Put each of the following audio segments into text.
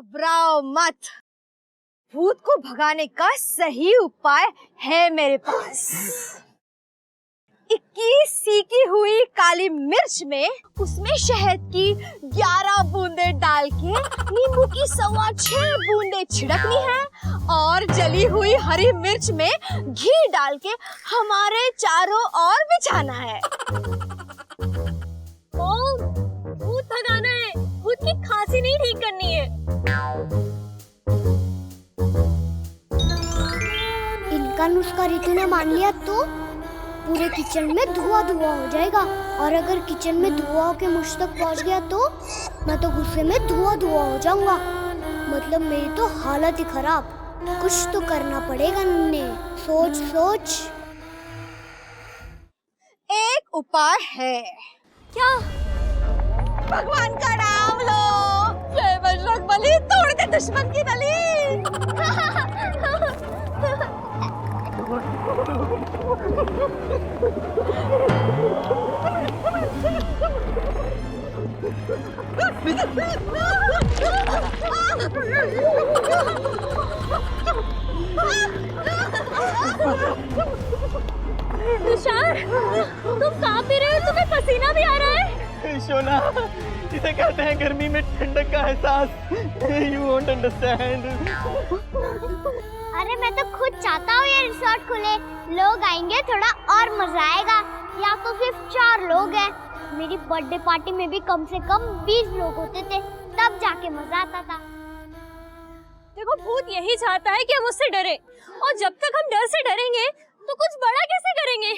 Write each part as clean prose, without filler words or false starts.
घबराओ मत, भूत को भगाने का सही उपाय है मेरे पास। 21 सीकी हुई काली मिर्च में उसमें शहद की 11 बूंदे डाल के नींबू की 6.25 बूंदे छिड़कनी है और जली हुई हरी मिर्च में घी डाल के हमारे चारों ओर बिछाना है। भूत भगाना है, भूत की खांसी नहीं ठीक करनी है। इनका नुस्खा रितु ने मान लिया तो पूरे किचन में धुआं धुआं हो जाएगा, और अगर किचन में धुआं के मुझ तक पहुंच गया तो मैं तो गुस्से में धुआं धुआं हो जाऊंगा। मतलब मेरी तो हालत ही खराब। कुछ तो करना पड़ेगा नन्हे, सोच सोच। एक उपाय है। क्या? भगवान का नाम लो, जय बजरंगबली, तोड़ दे दुश्मन की नली। तुषार, तुम कांप भी रहे हो, तुम्हें पसीना भी आ रहा है। शोना, इसे कहते हैं गर्मी में ठंडक का एहसास। You won't understand. अरे मैं तो खुद चाहता हूँ ये रिसोर्ट खुले, लोग आएंगे, थोड़ा और मजा आएगा। यहाँ तो सिर्फ 4 लोग हैं। मेरी बर्थडे पार्टी में भी कम से कम 20 लोग होते थे, तब जाके मजा आता था। देखो, भूत यही चाहता है कि हम उससे डरे, और जब तक हम डर से डरेंगे तो कुछ बड़ा कैसे करेंगे।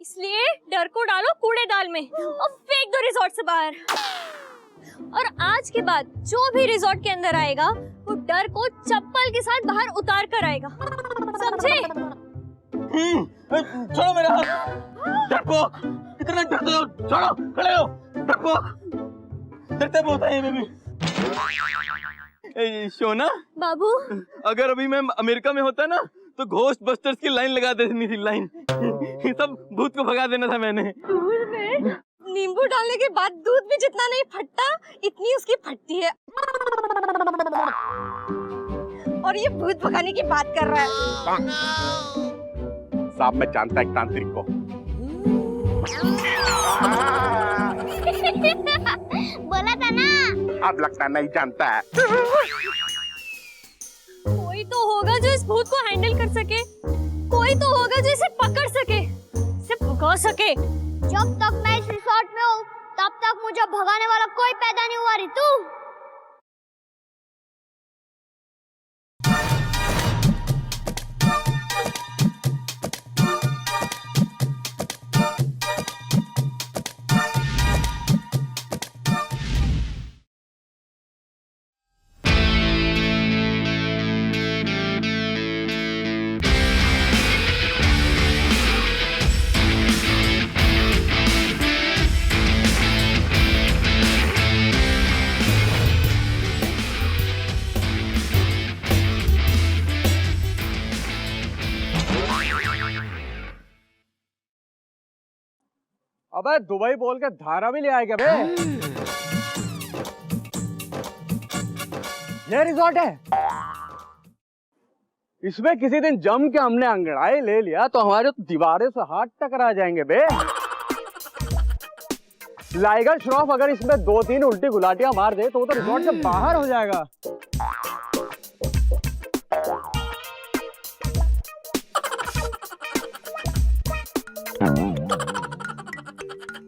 इसलिए डर को डालो कूड़ेदान में और फेंक दो रिसोर्ट से बाहर। और आज के बाद जो भी रिसोर्ट के अंदर आएगा वो डर को चप्पल के साथ बाहर उतार कर आएगा, समझे? छोड़ो मेरा हाथ, डरपोक, कितना डरते हो, छोड़ो, खड़े हो, डरपोक, डरते बहुत है बेबी। शोना बाबू, अगर अभी मैं अमेरिका में होता ना तो घोस्ट बस्टर्स की लाइन लगा देनी थी, लाइन। सब भूत को भगा देना था मैंने। दूध में नींबू डालने के बाद दूध भी जितना नहीं फटता इतनी उसकी फटती है। और ये भूत भगाने की बात कर रहा है। साहब मैं जानता एक तांत्रिक को। बोला था ना। अब लगता नहीं जानता है। कोई तो होगा जो इस भूत को हैंडल कर सके, कोई तो होगा जो इसे पकड़ सके, इसे भगा सके। जब तक मैं इस रिसोर्ट में हूँ तब तक मुझे भगाने वाला कोई पैदा नहीं हुआ रितु। अबे दुबई बोल के धारा भी ले आएगा बे। ये रिजॉर्ट है, इसमें किसी दिन जम के हमने अंगड़ाई ले लिया तो हमारे तो दीवारें से हाथ टकरा जाएंगे बे। लाइगर श्रॉफ अगर इसमें 2-3 उल्टी गुलाटियां मार दे तो वो तो रिजॉर्ट से बाहर हो जाएगा।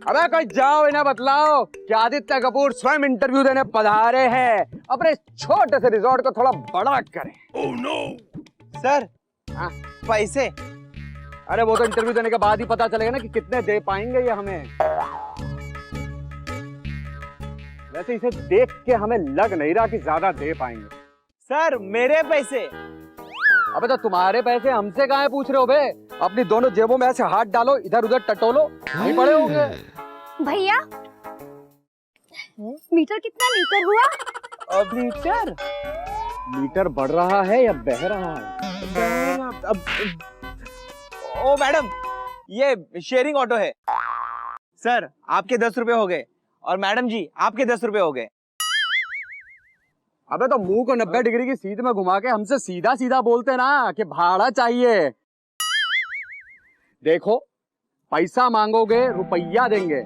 अबे कोई जाओ, इन्हें बतलाओ कि आदित्य कपूर स्वयं इंटरव्यू देने पधारे हैं, अपने छोटे से रिजॉर्ट को थोड़ा बड़ा करें। ओह नो सर, पैसे? अरे वो तो इंटरव्यू देने के बाद ही पता चलेगा ना कि कितने दे पाएंगे ये हमें। वैसे इसे देख के हमें लग नहीं रहा कि ज्यादा दे पाएंगे। सर मेरे पैसे? अबे तो तुम्हारे पैसे हमसे कहाँ पूछ रहे हो बे? अपनी दोनों जेबों में ऐसे हाथ डालो, इधर उधर टटोलो, नहीं पड़े होंगे। भैया, मीटर कितना लीटर हुआ? अब मीटर बढ़ रहा है या बह रहा है? ओ मैडम, ये शेयरिंग ऑटो है। सर आपके 10 रुपए हो गए और मैडम जी आपके 10 रुपए हो गए। अबे तो मुंह को 90 डिग्री की सीध में घुमा के हमसे सीधा सीधा बोलते ना कि भाड़ा चाहिए। देखो, पैसा मांगोगे रुपया देंगे,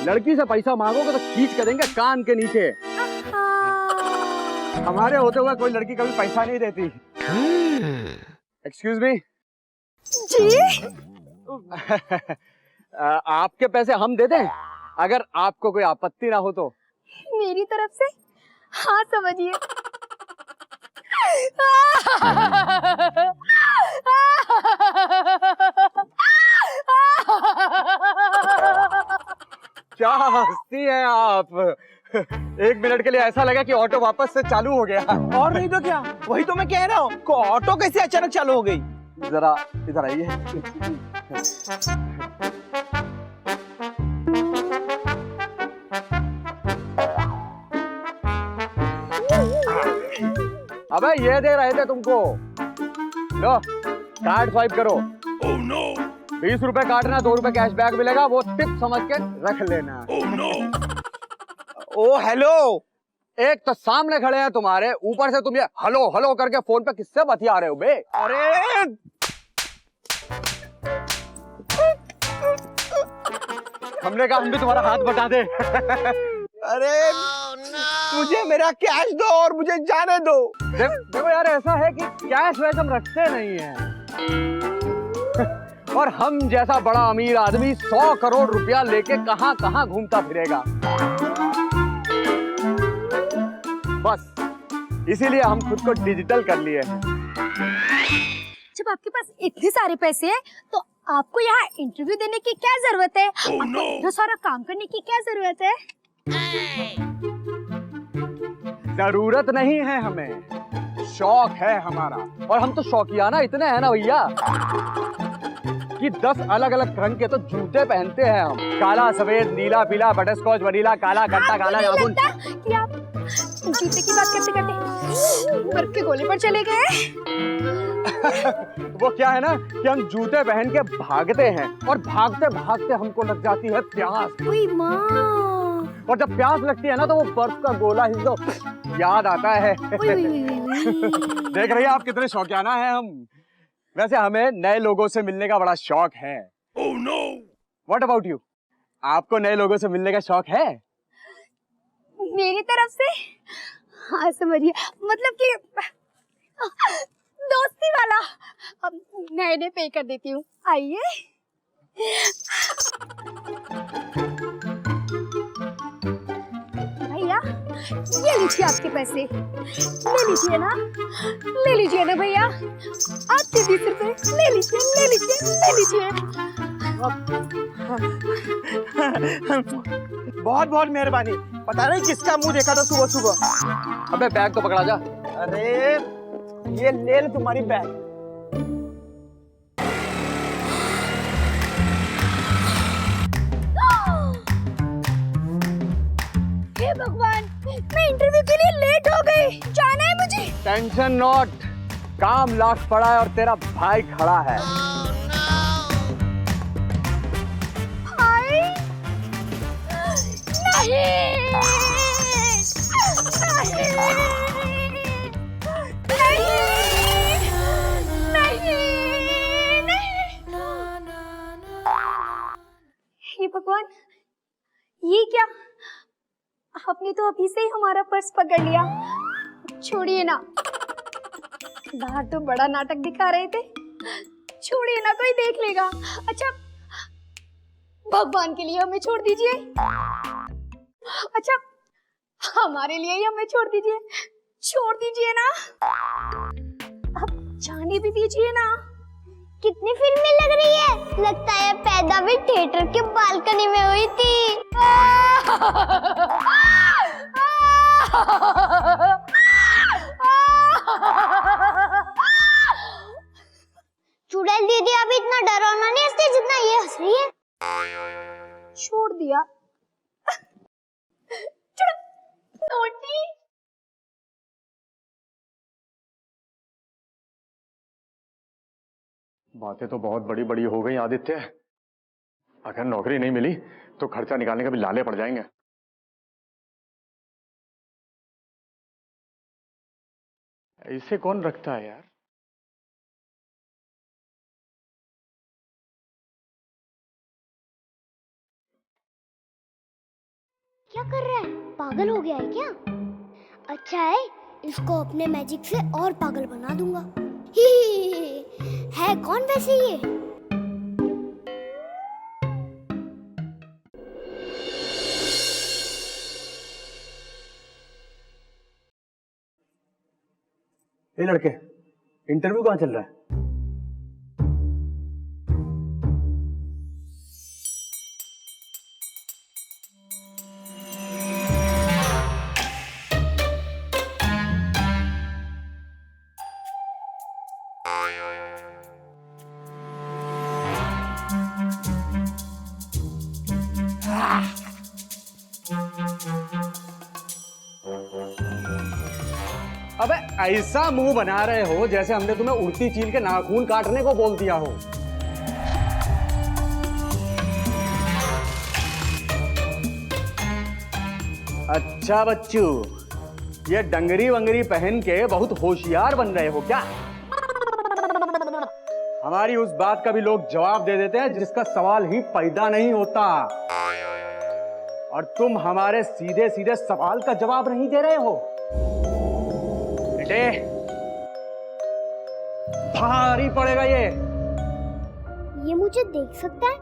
लड़की से पैसा मांगोगे तो खींच के देंगे कान के नीचे। हमारे होते हुए कोई लड़की कभी पैसा नहीं देती। एक्सक्यूज मी जी। आपके पैसे हम दे दें अगर आपको कोई आपत्ति ना हो तो। मेरी तरफ से हाँ समझिए। क्या हंसती हैं आप? 1 मिनट के लिए ऐसा लगा कि ऑटो वापस से चालू हो गया। और नहीं तो क्या, वही तो मैं कह रहा हूँ, ऑटो कैसे अचानक चालू हो गई। जरा इधर आइए। अबे ये दे रहे थे तुमको, लो कार्ड स्वाइप करो। 20 रुपए काटना, 2 रुपए कैशबैक मिलेगा, वो टिप समझ के रख लेना। ओ हेलो। एक तो सामने खड़े हैं तुम्हारे, ऊपर से तुम ये हेलो हेलो करके फोन पे किससे बतिया रहे हो बे? अरे हमने कहा हम भी तुम्हारा हाथ बटा दे। अरे मुझे मेरा कैश दो और मुझे जाने दो। देखो यार, ऐसा है कि कैश वैसे हम रखते नहीं हैं। और हम जैसा बड़ा अमीर आदमी 100 करोड़ रुपया लेके कहां कहां घूमता फिरेगा। बस इसीलिए हम खुद को डिजिटल कर लिए हैं। जब आपके पास इतने सारे पैसे हैं तो आपको यहाँ इंटरव्यू देने की क्या जरूरत है? आपको इतना सारा काम करने की क्या जरूरत है? जरूरत नहीं है हमें, शौक है हमारा। और हम तो शौकियाना इतने हैं ना भैया कि 10 अलग अलग रंग के तो जूते पहनते हैं हम। काला, सफेद, नीला, पीला, बटरस्कॉच, वनीला, काला, खट्टा, काला जामुन। कि आप जूते की बात करते करते बर्फ के गोले पर चले गए। वो क्या है ना कि हम जूते पहन के भागते हैं और भागते भागते हमको लग जाती है प्यास। ओए माँ। और जब प्यास लगती है ना तो वो बर्फ का गोला ही तो याद आता है। देख रही है आप कितने शौकियाना हैं हम। वैसे हमें नए लोगों से मिलने का बड़ा शौक है। Oh no! What about you? आपको नए लोगों से मिलने का शौक है? मेरी तरफ से हाँ समझिए, मतलब कि दोस्ती वाला। अब मैं पे कर देती हूँ, आइए। भैया ये लीजिए आपके पैसे, ले लीजिए ना, ले लीजिए ना भैया, आपके 20 रुपए ले लीजिए, ले लीजिए, ले लीजिए। बहुत बहुत मेहरबानी। पता नहीं किसका मुंह देखा था सुबह सुबह। अबे बैग तो पकड़ा जा। अरे ये ले लो तुम्हारी बैग। हे भगवान, मैं इंटरव्यू के लिए लेट हो गई, जाना है मुझे। टेंशन नॉट, काम लाख पड़ा है और तेरा भाई खड़ा है। भाई नहीं, हे भगवान, ये क्या? आपने तो अभी से ही हमारा पर्स पकड़ लिया। छोड़िए ना, बाहर तो बड़ा नाटक दिखा रहे थे, छोड़िए ना, कोई देख लेगा। अच्छा भगवान के लिए हमें छोड़ दीजिए। अच्छा हमारे लिए ही हमें छोड़ दीजिए, छोड़ दीजिए ना, अब जाने भी दीजिए ना। कितनी फिल्मी लग रही है, लगता है पैदा भी थिएटर के बालकनी में हुई थी। चुड़ैल दीदी अभी इतना डरावना नहीं हंसती जितना ये हंस रही है। छोड़ दिया। नोटी। बातें तो बहुत बड़ी बड़ी हो गई आदित्य। अगर नौकरी नहीं मिली तो खर्चा निकालने के भी लाले पड़ जाएंगे। इसे कौन रखता है यार? क्या कर रहा है? पागल हो गया है क्या? अच्छा है, इसको अपने मैजिक से और पागल बना दूंगा। ही है कौन वैसे ये? ये लड़के, इंटरव्यू कहाँ चल रहा है? अबे ऐसा मुंह बना रहे हो जैसे हमने तुम्हें उड़ती चील के नाखून काटने को बोल दिया हो। अच्छा बच्चू, ये डंगरी वंगरी पहन के बहुत होशियार बन रहे हो क्या? हमारी उस बात का भी लोग जवाब दे देते हैं जिसका सवाल ही पैदा नहीं होता, और तुम हमारे सीधे सीधे सवाल का जवाब नहीं दे रहे हो। बेटे, भारी पड़ेगा ये। ये मुझे देख सकता है?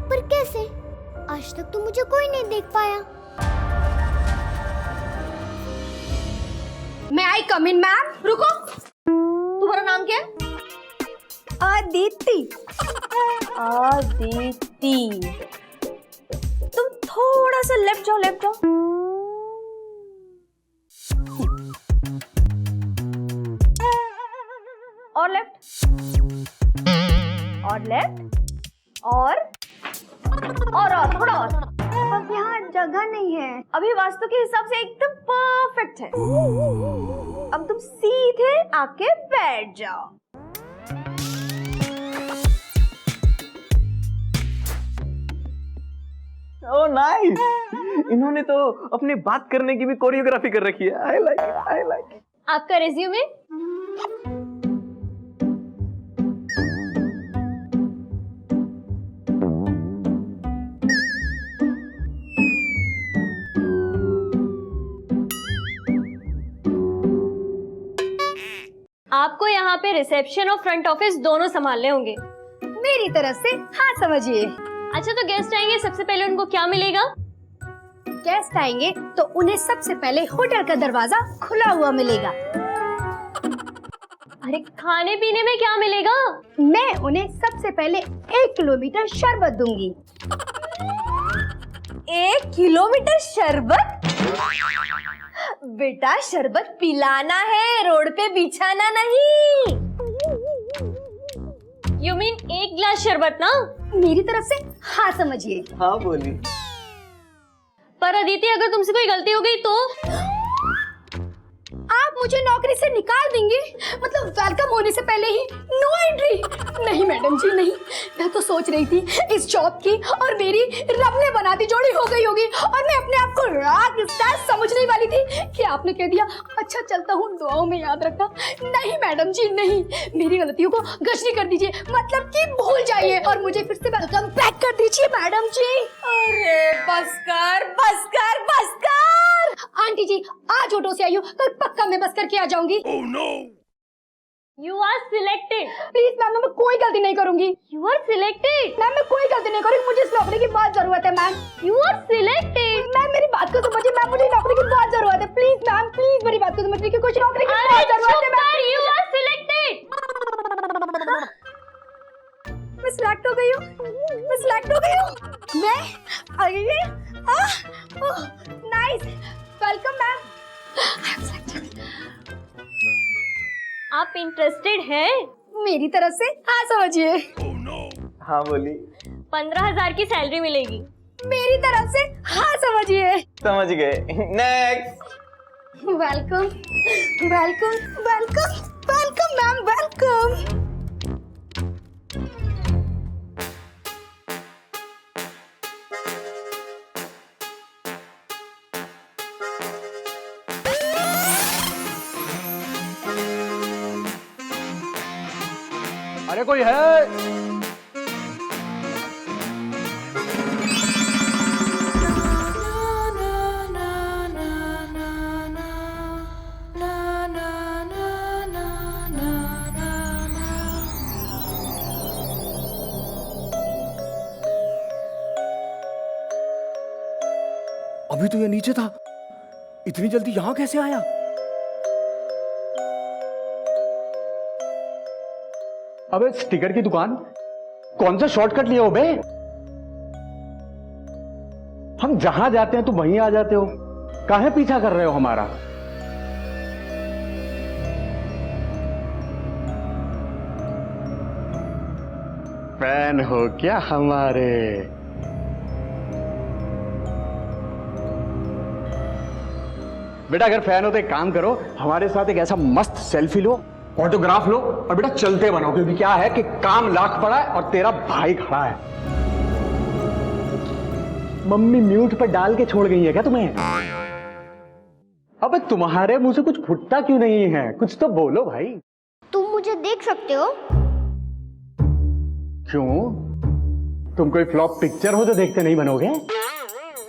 पर कैसे? आज तक तो मुझे कोई नहीं देख पाया। मैं आई कम इन मैम? रुको, तुम्हारा नाम क्या है? अदिति। अदिति, तुम थोड़ा सा लेफ्ट जाओ, लेफ्ट जाओ। और लेफ्ट, और लेफ्ट, और थोड़ा और। अब यहाँ जगह नहीं है, अभी वास्तु के हिसाब से एकदम परफेक्ट है। अब तुम सीधे आके बैठ जाओ। ओह नाइस, इन्होंने तो अपनी बात करने की भी कोरियोग्राफी कर रखी है। I like it, I like it. आपका रिज्यूमे? आपको यहाँ पे रिसेप्शन और फ्रंट ऑफिस दोनों संभालने होंगे। मेरी तरफ से हाँ समझिए। अच्छा, तो गेस्ट आएंगे, सबसे पहले उनको क्या मिलेगा? गेस्ट आएंगे तो उन्हें सबसे पहले होटल का दरवाजा खुला हुआ मिलेगा। अरे खाने पीने में क्या मिलेगा? मैं उन्हें सबसे पहले 1 किलोमीटर शरबत दूंगी। 1 किलोमीटर शरबत? बेटा, शरबत पिलाना है, रोड पे बिछाना नहीं। यू मीन 1 गिलास शरबत ना? मेरी तरफ से हाँ समझिए। हाँ बोली। पर अदिति, अगर तुमसे कोई गलती हो गई तो? आप मुझे नौकरी से निकाल देंगे? मतलब वेलकम होने से पहले ही नो एंट्री? नहीं मैडम जी, नहीं। मैं तो सोच रही थी इस जॉब की और मेरी रब ने बना दी जोड़ी हो गई होगी, और मैं अपने आप को रॉक स्टार समझने वाली थी कि आपने कह दिया अच्छा चलता हूँ, दुआओं में याद रखना। नहीं मैडम जी, नहीं। मेरी गलतियों को गश्ती कर दीजिए, मतलब कि भूल जाइए, और मुझे फिर से वेलकम बैक कर दीजिए मैडम जी। अरे बस कर, बस कर, बस कर। आंटी जी, आज ऑटो से आई हूँ, कल पक्का मैं बस करके आ जाऊंगी। You are selected. Please ma'am, मैं कोई गलती नहीं करूंगी। You are selected. मैम, मैं कोई गलती नहीं करूंगी, मुझे इस नौकरी की बहुत जरूरत है ma'am. You are selected. Ma'am, मेरी बात को समझिए मैम, मुझे नौकरी की बहुत जरूरत है। प्लीज मैम, प्लीज मेरी बात को समझिए कि कुछ नौकरी की बहुत जरूरत है मैम। You are selected. मैं सिलेक्ट हो गई हूँ, मैं सिलेक्ट हो गई हूँ। मैं आ गई है। Nice, welcome ma'am. आप इंटरेस्टेड हैं? मेरी तरफ से हाँ समझिए। हाँ बोली। 15,000 की सैलरी मिलेगी। मेरी तरफ से हाँ समझिए। समझ गए। Next. Welcome, welcome, welcome, welcome ma'am, welcome. अरे कोई है? अभी तो ये नीचे था, इतनी जल्दी यहां कैसे आया? अबे स्टिकर की दुकान, कौन सा शॉर्टकट लिया हो बे? हम जहां जाते हैं तुम वहीं आ जाते हो, काहे पीछा कर रहे हो हमारा? फैन हो क्या हमारे? बेटा अगर फैन हो तो एक काम करो, हमारे साथ एक ऐसा मस्त सेल्फी लो, ऑटोग्राफ लो और बेटा चलते बनो, क्योंकि क्या है कि काम लाख पड़ा है और तेरा भाई खड़ा है। मम्मी म्यूट पर डाल के छोड़ गई है क्या तुम्हें? अबे तुम्हारे मुंह से कुछ फुटता क्यों नहीं है? कुछ तो बोलो भाई। तुम मुझे देख सकते हो? क्यों? तुम कोई फ्लॉप पिक्चर हो जो देखते नहीं बनोगे?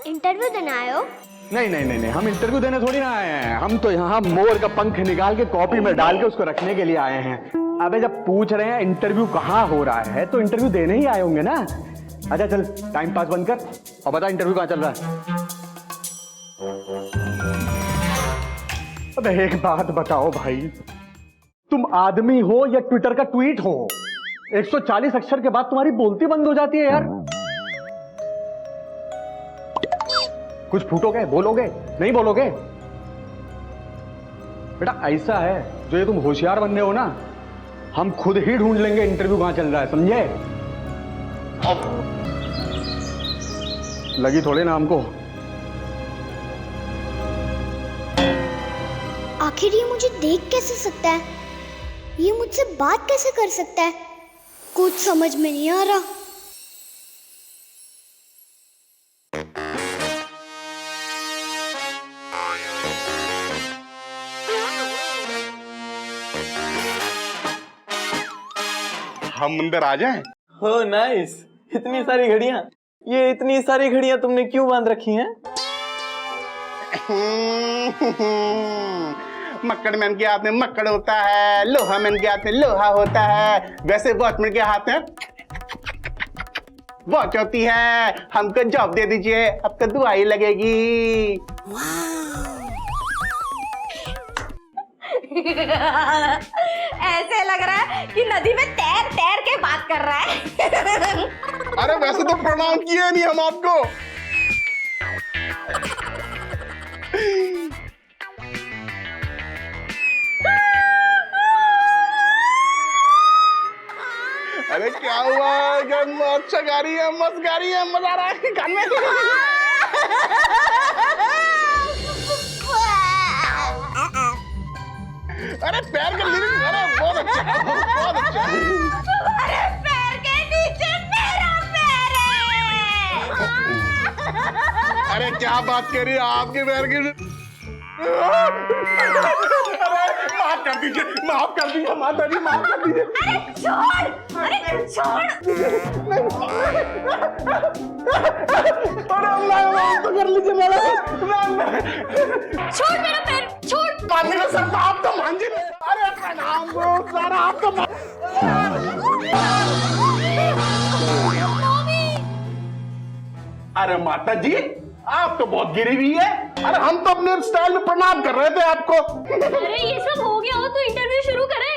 इंटरव्यू देने आए हो? नहीं नहीं नहीं नहीं, हम इंटरव्यू देने थोड़ी ना आए हैं, हम तो यहाँ मोर का पंख निकाल के कॉपी में डाल के उसको रखने के लिए आए हैं। अबे जब पूछ रहे हैं इंटरव्यू कहाँ हो रहा है तो इंटरव्यू देने ही आए होंगे ना। अच्छा चल टाइम पास बंद कर और बता इंटरव्यू कहाँ चल रहा है। अबे एक बात बताओ भाई, तुम आदमी हो या ट्विटर का ट्वीट हो? 140 अक्षर के बाद तुम्हारी बोलती बंद हो जाती है यार। कुछ फूटोगे, बोलोगे, नहीं बोलोगे? बेटा ऐसा है, जो ये तुम होशियार बंदे हो ना, हम खुद ही ढूंढ लेंगे इंटरव्यू कहां चल रहा है, समझे? लगी थोड़े ना हमको। आखिर ये मुझे देख कैसे सकता है? ये मुझसे बात कैसे कर सकता है? कुछ समझ में नहीं आ रहा। हम अंदर आ जाएं? हो नाइस, इतनी सारी घड़ियां। ये इतनी सारी घड़ियां तुमने क्यों बांध रखी हैं? मक्कड़ मैन के हाथ में मक्कड़ होता है, लोहा मैन के हाथ में लोहा होता है, वैसे वॉचमैन के हाथ में वॉच होती है। हमको जॉब दे दीजिए, आपको दुआई लगेगी। ऐसे लग रहा है कि नदी में तैर तैर के बात कर रहा है। अरे वैसे तो प्रणाम किए नहीं हम आपको। अरे क्या हुआ? अच्छा गा रही है, मस्त गा रही है, मजा आ रहा है गाने में। अरे पैर के लिरिक्स, अरे बहुत अच्छा, बहुत अच्छा। अरे पैर के नीचे मेरा पैर है। अरे क्या बात कर रही है? आपके पैर के अरे माफ कर दीजिए, माफ कर दीजिए, माता जी माफ कर दीजिए। अरे छोड़, अरे छोड़। अरे माफ तो कर लीजिए मेरा। छोड़ मेरा पैर, छोड़। मानने का सर आप तो मान जी। अरे प्रणाम ब्रो, सर आप तो अरे माता जी आप तो बहुत गिरी हुई है। अरे हम तो अपने स्टाइल में प्रणाम कर रहे थे आपको। अरे ये सब हो गया हो तो इंटरव्यू शुरू करें।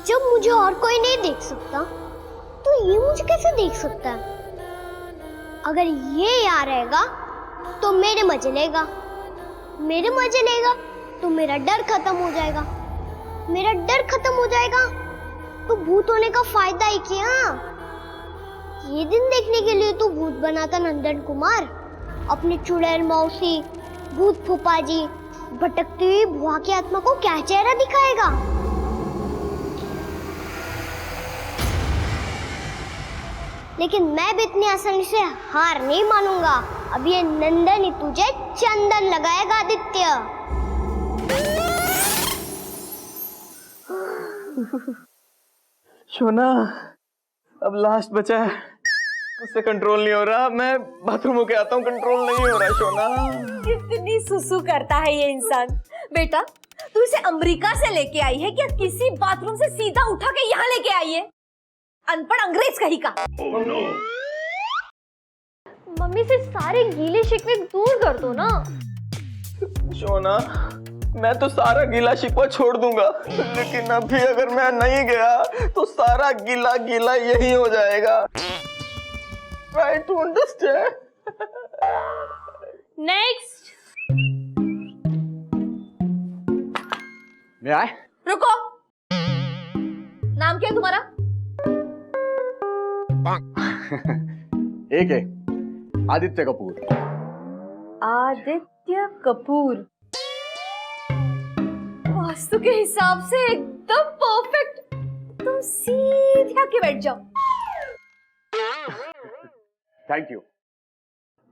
जब मुझे और कोई नहीं देख सकता तो ये मुझे कैसे देख सकता है? अगर ये यहाँ रहेगा तो मेरे मजे लेगा, मेरे मजे लेगा तो मेरा डर खत्म हो जाएगा, मेरा डर खत्म हो जाएगा तो भूत होने का फायदा ही क्या? ये दिन देखने के लिए तो भूत बना था नंदन कुमार। अपनी चुड़ैल मौसी, भूत फूफा जी, भटकती हुई बुआ की आत्मा को क्या चेहरा दिखाएगा? लेकिन मैं भी इतनी आसानी से हार नहीं मानूंगा। अब ये नंदन ही तुझे चंदन लगाएगा आदित्य। शोना, अब लास्ट बचा है, उससे कंट्रोल नहीं हो रहा। मैं बाथरूम होके आता हूँ, कंट्रोल नहीं हो रहा शोना। कितनी सुसु करता है ये इंसान। बेटा, तू इसे अमेरिका से लेके आई है क्या किसी बाथरूम से सीधा उठा के यहाँ लेके आई है? अनपढ़ अंग्रेज कहीं का। मम्मी से सारे गीले शिकवे दूर कर दो ना। शोना, मैं तो सारा गीला शिकवा छोड़ दूंगा, लेकिन अभी अगर मैं नहीं गया तो सारा गीला गीला यही हो जाएगा। Try to understand. नेक्स्ट। मैं आए? रुको, नाम क्या है तुम्हारा? एक है, आदित्य कपूर। आदित्य कपूर। वास्तु के हिसाब से एकदम परफेक्ट। तुम सीधे आके बैठ जाओ। Thank you.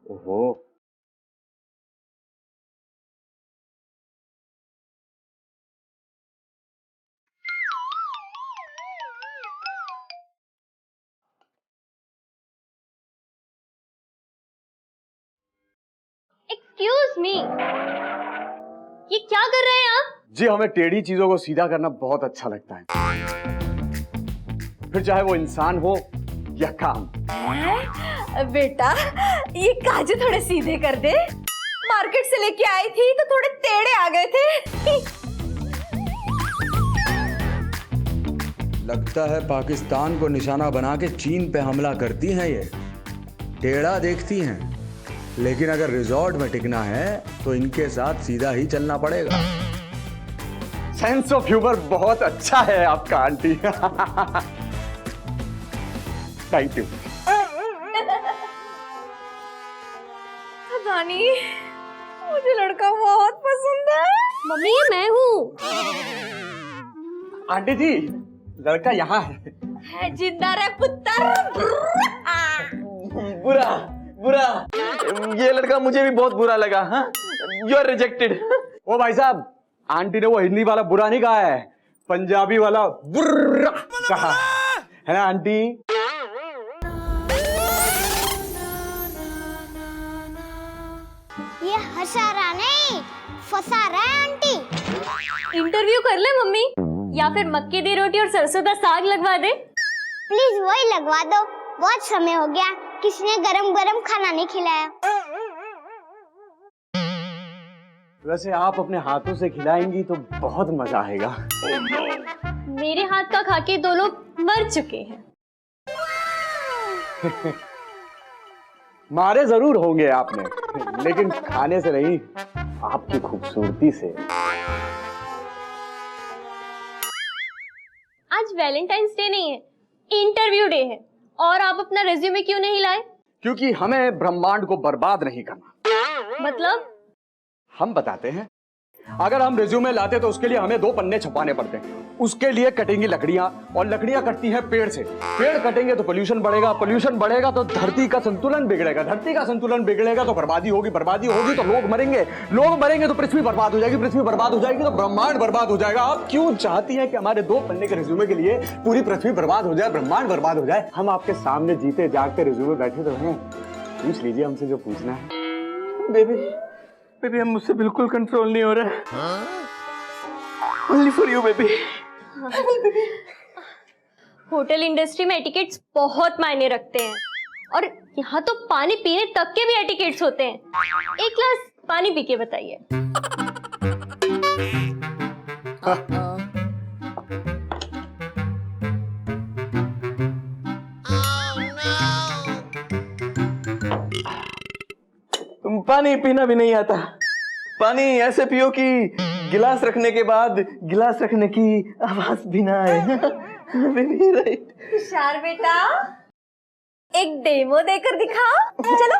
ओहो, एक्सक्यूज मी, ये क्या कर रहे हैं आप? जी हमें टेढ़ी चीजों को सीधा करना बहुत अच्छा लगता है, फिर चाहे वो इंसान हो या काम। बेटा, ये काजू थोड़े सीधे कर दे। मार्केट से लेके आई थी तो थोड़े टेढ़े आ गए थे। लगता है पाकिस्तान को निशाना बना के चीन पे हमला करती हैं ये। टेढ़ा देखती हैं, लेकिन अगर रिजॉर्ट में टिकना है तो इनके साथ सीधा ही चलना पड़ेगा। सेंस ऑफ ह्यूमर बहुत अच्छा है आपका आंटी। Thank you. रानी, मुझे लड़का बहुत पसंद है। मम्मी, ये मैं हूँ। आंटी जी, लड़का यहाँ है। जिंदा रहे पुत्र। बुरा बुरा, ये लड़का मुझे भी बहुत बुरा लगा। हाँ, यू आर रिजेक्टेड। ओ भाई साहब, आंटी ने वो हिंदी वाला बुरा नहीं कहा है, पंजाबी वाला बुर्रा कहा है ना आंटी? ये हंसा रहा नहीं, फंसा रहा है आंटी। इंटरव्यू कर ले मम्मी, या फिर मक्के दी रोटी और सरसों का साग लगवा दे। प्लीज वही लगवा दो, बहुत समय हो गया किसी ने गरम गरम खाना नहीं खिलाया। वैसे आप अपने हाथों से खिलाएंगी तो बहुत मजा आएगा। मेरे हाथ का खाके दो लोग मर चुके हैं। मारे जरूर होंगे आपने, लेकिन खाने से नहीं, आपकी खूबसूरती से। आज वैलेंटाइंस डे नहीं है, इंटरव्यू डे है। और आप अपना रिज्यूमे क्यों नहीं लाए? क्योंकि हमें ब्रह्मांड को बर्बाद नहीं करना। मतलब? हम बताते हैं। अगर हम रिज्यूमे लाते तो उसके लिए हमें 2 पन्ने छपाने पड़ते हैं। उसके लिए कटेंगी लकड़ियां, और लकड़ियां कटती हैं पेड़ से। पेड़ कटेंगे तो पोल्यूशन बढ़ेगा, पोल्यूशन बढ़ेगा तो धरती का संतुलन बिगड़ेगा, धरती का संतुलन बिगड़ेगा तो बर्बादी होगी, बर्बादी होगी तो लोग मरेंगे, लोग मरेंगे तो पृथ्वी बर्बाद हो जाएगी, पृथ्वी बर्बाद हो जाएगी तो ब्रह्मांड बर्बाद हो जाएगा। आप क्यों चाहती हैं कि हमारे 2 पन्ने के रिज्यूमे के लिए पूरी पृथ्वी बर्बाद हो जाए, ब्रह्मांड बर्बाद हो जाए? हम आपके सामने जीते जागते रिज्यूमे बैठे तो हैं, पूछ लीजिए हमसे जो पूछना है। बेबी, बेबी, हम मुझसे बिल्कुल कंट्रोल नहीं हो रहा है। Only for you, baby. Hotel industry में एटिकेट्स बहुत मायने रखते हैं, और यहाँ तो पानी पीने तक के भी एटिकेट्स होते हैं। एक गिलास पानी पी के बताइए। तुम पानी पीना भी नहीं आता। पानी ऐसे पियो कि गिलास रखने के बाद गिलास रखने की आवाज भी ना आए। Baby, right. होशियार बेटा, एक डेमो देकर दिखाओ। चलो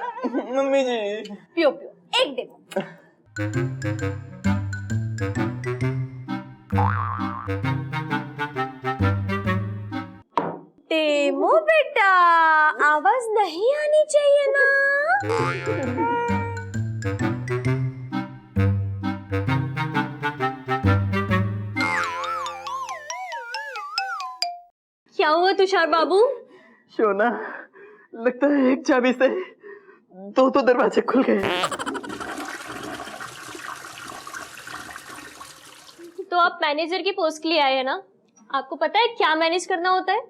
मम्मी जी। पियो पियो, एक डेमो। डेमो बेटा, आवाज नहीं आनी चाहिए ना। तुषार बाबू? शोना, लगता है एक चाबी से दो तो दरवाजे खुल गए। तो आप मैनेजर की पोस्ट के लिए आए हैं ना? आपको पता है क्या मैनेज करना होता है?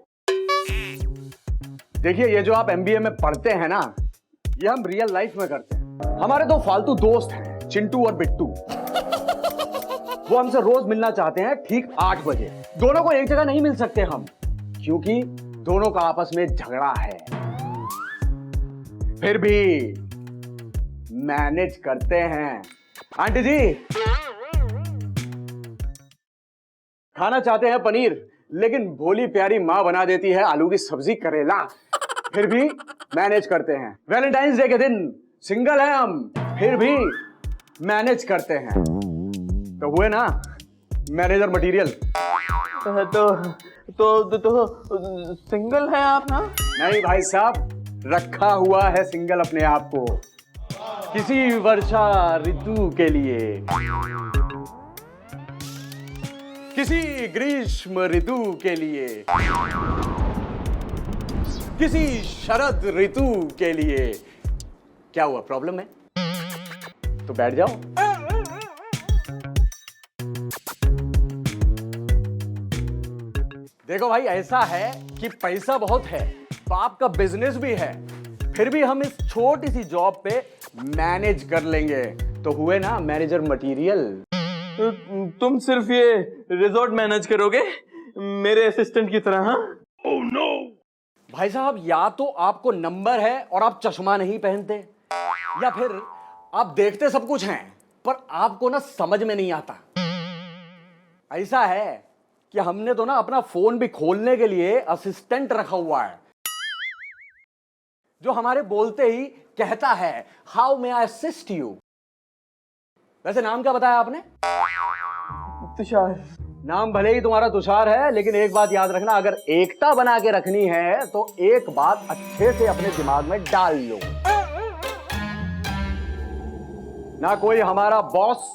देखिए, ये जो आप एमबीए में पढ़ते हैं ना, ये हम रियल लाइफ में करते हैं। हमारे दो फालतू दोस्त हैं, चिंटू और बिट्टू। वो हमसे रोज मिलना चाहते हैं ठीक 8 बजे। दोनों को एक जगह नहीं मिल सकते हम, क्योंकि दोनों का आपस में झगड़ा है। फिर भी मैनेज करते हैं। आंटी जी, खाना चाहते हैं पनीर, लेकिन भोली प्यारी माँ बना देती है आलू की सब्जी करेला। फिर भी मैनेज करते हैं। वैलेंटाइंस डे के दिन सिंगल है हम, फिर भी मैनेज करते हैं। तो हुए ना मैनेजर मटेरियल। तो सिंगल है आप ना? नहीं भाई साहब, रखा हुआ है सिंगल अपने आप को, किसी वर्षा ऋतु के लिए, किसी ग्रीष्म ऋतु के लिए, किसी शरद ऋतु के लिए। क्या हुआ, प्रॉब्लम है? तो बैठ जाओ। देखो भाई, ऐसा है कि पैसा बहुत है, बाप का बिजनेस भी है, फिर भी हम इस छोटी सी जॉब पे मैनेज कर लेंगे। तो हुए ना मैनेजर मटेरियल। तुम सिर्फ ये रिजॉर्ट मैनेज करोगे मेरे असिस्टेंट की तरह? हाँ? Oh no! भाई साहब, या तो आपको नंबर है और आप चश्मा नहीं पहनते, या फिर आप देखते सब कुछ हैं पर आपको ना समझ में नहीं आता। ऐसा है कि हमने तो ना अपना फोन भी खोलने के लिए असिस्टेंट रखा हुआ है, जो हमारे बोलते ही कहता है how may I assist you. वैसे नाम क्या बताया आपने? तुषार। नाम भले ही तुम्हारा तुषार है, लेकिन एक बात याद रखना, अगर एकता बना के रखनी है तो एक बात अच्छे से अपने दिमाग में डाल लो, ना कोई हमारा बॉस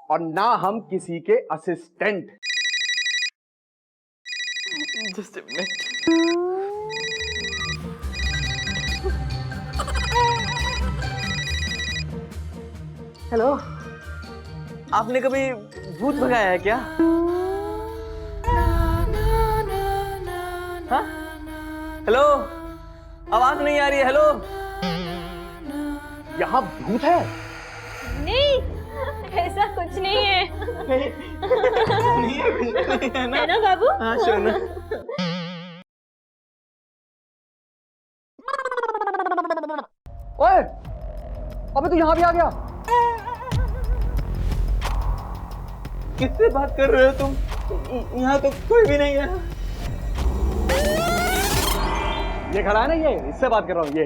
और ना हम किसी के assistant. Just a minute. Hello, आपने कभी भूत भगाया है क्या? हाँ? हेलो, आवाज नहीं आ रही है। हेलो, यहाँ भूत है? नहीं, ऐसा कुछ नहीं है। नहीं है ना? है ना बाबू? हाँ शोना। ओए, अबे तू यहाँ भी आ गया? किससे बात कर रहे हो तुम? यहाँ तो कोई भी नहीं है। ये खड़ा है ना, ये इससे बात कर रहा हूँ। ये